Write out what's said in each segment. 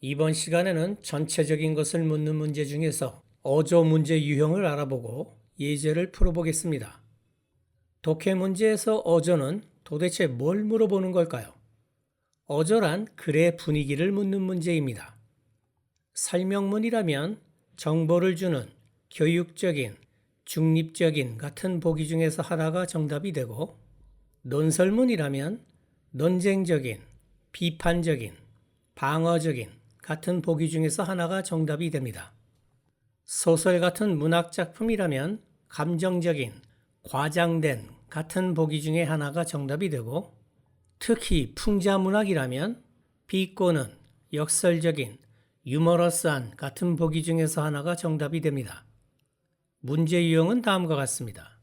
이번 시간에는 전체적인 것을 묻는 문제 중에서 어조 문제 유형을 알아보고 예제를 풀어보겠습니다. 독해 문제에서 어조는 도대체 뭘 물어보는 걸까요? 어조란 글의 분위기를 묻는 문제입니다. 설명문이라면 정보를 주는 교육적인, 중립적인 같은 보기 중에서 하나가 정답이 되고, 논설문이라면 논쟁적인, 비판적인, 방어적인 같은 보기 중에서 하나가 정답이 됩니다. 소설 같은 문학 작품이라면 감정적인, 과장된 같은 보기 중에 하나가 정답이 되고, 특히 풍자문학이라면 비꼬는, 역설적인, 유머러스한 같은 보기 중에서 하나가 정답이 됩니다. 문제 유형은 다음과 같습니다.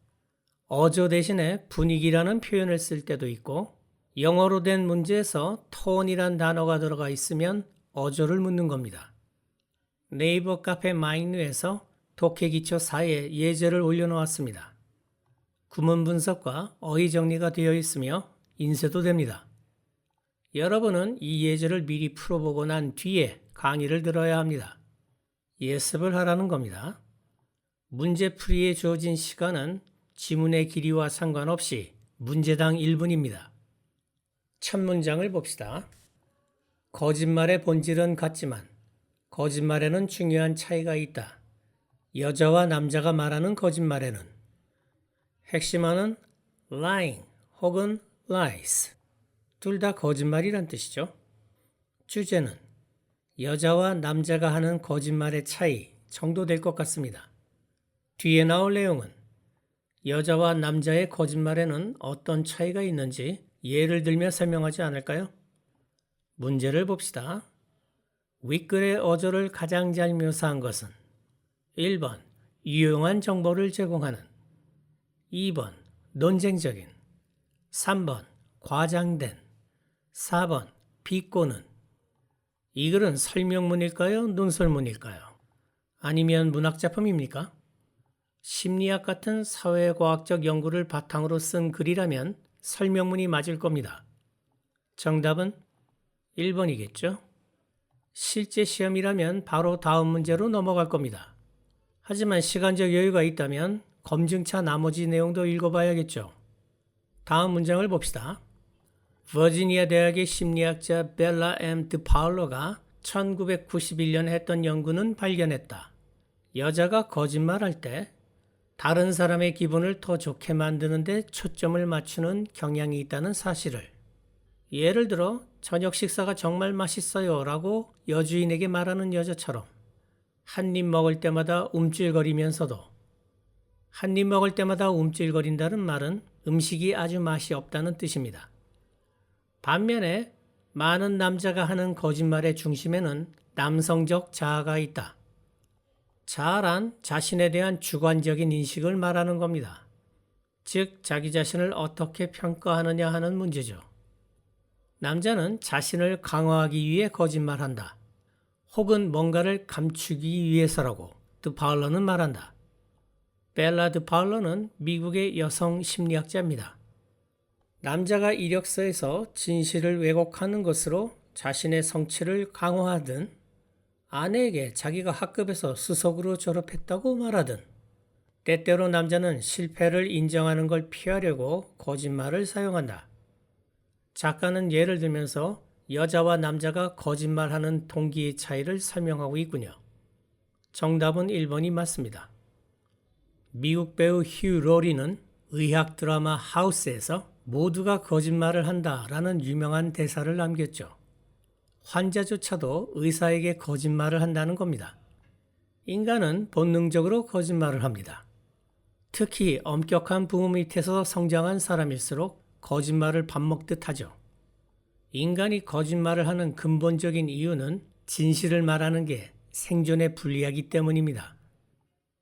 어조 대신에 분위기라는 표현을 쓸 때도 있고, 영어로 된 문제에서 톤이란 단어가 들어가 있으면 어조를 묻는 겁니다. 네이버 카페 마이뉴에서 독해 기초 4에 예제를 올려놓았습니다. 구문 분석과 어휘 정리가 되어 있으며 인쇄도 됩니다. 여러분은 이 예제를 미리 풀어보고 난 뒤에 강의를 들어야 합니다. 예습을 하라는 겁니다. 문제풀이에 주어진 시간은 지문의 길이와 상관없이 문제당 1분입니다. 첫 문장을 봅시다. 거짓말의 본질은 같지만 거짓말에는 중요한 차이가 있다. 여자와 남자가 말하는 거짓말에는 핵심어는 lying 혹은 lies. 둘 다 거짓말이란 뜻이죠. 주제는 여자와 남자가 하는 거짓말의 차이 정도 될 것 같습니다. 뒤에 나올 내용은 여자와 남자의 거짓말에는 어떤 차이가 있는지 예를 들며 설명하지 않을까요? 문제를 봅시다. 윗글의 어조를 가장 잘 묘사한 것은 1번 유용한 정보를 제공하는, 2번 논쟁적인, 3번 과장된, 4번 비꼬는. 이 글은 설명문일까요? 논설문일까요? 아니면 문학작품입니까? 심리학 같은 사회과학적 연구를 바탕으로 쓴 글이라면 설명문이 맞을 겁니다. 정답은 1번이겠죠? 실제 시험이라면 바로 다음 문제로 넘어갈 겁니다. 하지만 시간적 여유가 있다면 검증차 나머지 내용도 읽어봐야겠죠. 다음 문장을 봅시다. 버지니아 대학의 심리학자 벨라 M. 드파울러가 1991년에 했던 연구는 발견했다. 여자가 거짓말할 때 다른 사람의 기분을 더 좋게 만드는 데 초점을 맞추는 경향이 있다는 사실을. 예를 들어 저녁 식사가 정말 맛있어요 라고 여주인에게 말하는 여자처럼 한 입 먹을 때마다 움찔거리면서도, 한 입 먹을 때마다 움찔거린다는 말은 음식이 아주 맛이 없다는 뜻입니다. 반면에 많은 남자가 하는 거짓말의 중심에는 남성적 자아가 있다. 자아란 자신에 대한 주관적인 인식을 말하는 겁니다. 즉, 자기 자신을 어떻게 평가하느냐 하는 문제죠. 남자는 자신을 강화하기 위해 거짓말한다. 혹은 뭔가를 감추기 위해서라고 드파울러는 말한다. 벨라 드파울러는 미국의 여성 심리학자입니다. 남자가 이력서에서 진실을 왜곡하는 것으로 자신의 성취를 강화하든, 아내에게 자기가 학급에서 수석으로 졸업했다고 말하든, 때때로 남자는 실패를 인정하는 걸 피하려고 거짓말을 사용한다. 작가는 예를 들면서 여자와 남자가 거짓말하는 동기의 차이를 설명하고 있군요. 정답은 1번이 맞습니다. 미국 배우 휴 로리는 의학 드라마 하우스에서 모두가 거짓말을 한다라는 유명한 대사를 남겼죠. 환자조차도 의사에게 거짓말을 한다는 겁니다. 인간은 본능적으로 거짓말을 합니다. 특히 엄격한 부모 밑에서 성장한 사람일수록 거짓말을 밥 먹듯 하죠. 인간이 거짓말을 하는 근본적인 이유는 진실을 말하는 게 생존에 불리하기 때문입니다.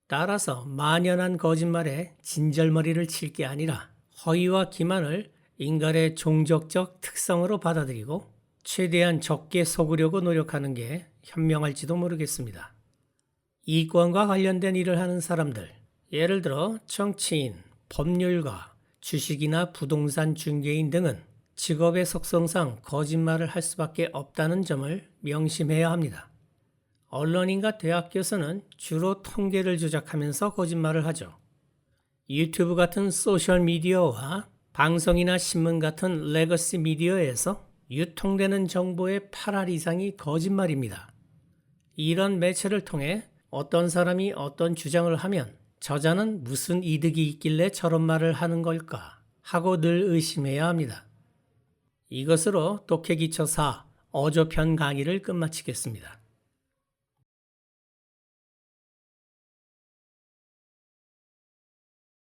따라서 만연한 거짓말에 진절머리를 칠 게 아니라 허위와 기만을 인간의 종족적 특성으로 받아들이고 최대한 적게 속으려고 노력하는 게 현명할지도 모르겠습니다. 이권과 관련된 일을 하는 사람들, 예를 들어 정치인, 법률가, 주식이나 부동산 중개인 등은 직업의 속성상 거짓말을 할 수밖에 없다는 점을 명심해야 합니다. 언론인과 대학교에서는 주로 통계를 조작하면서 거짓말을 하죠. 유튜브 같은 소셜미디어와 방송이나 신문 같은 레거시 미디어에서 유통되는 정보의 8할 이상이 거짓말입니다. 이런 매체를 통해 어떤 사람이 어떤 주장을 하면 저자는 무슨 이득이 있길래 저런 말을 하는 걸까 하고 늘 의심해야 합니다. 이것으로 독해기초 4 어조편 강의를 끝마치겠습니다.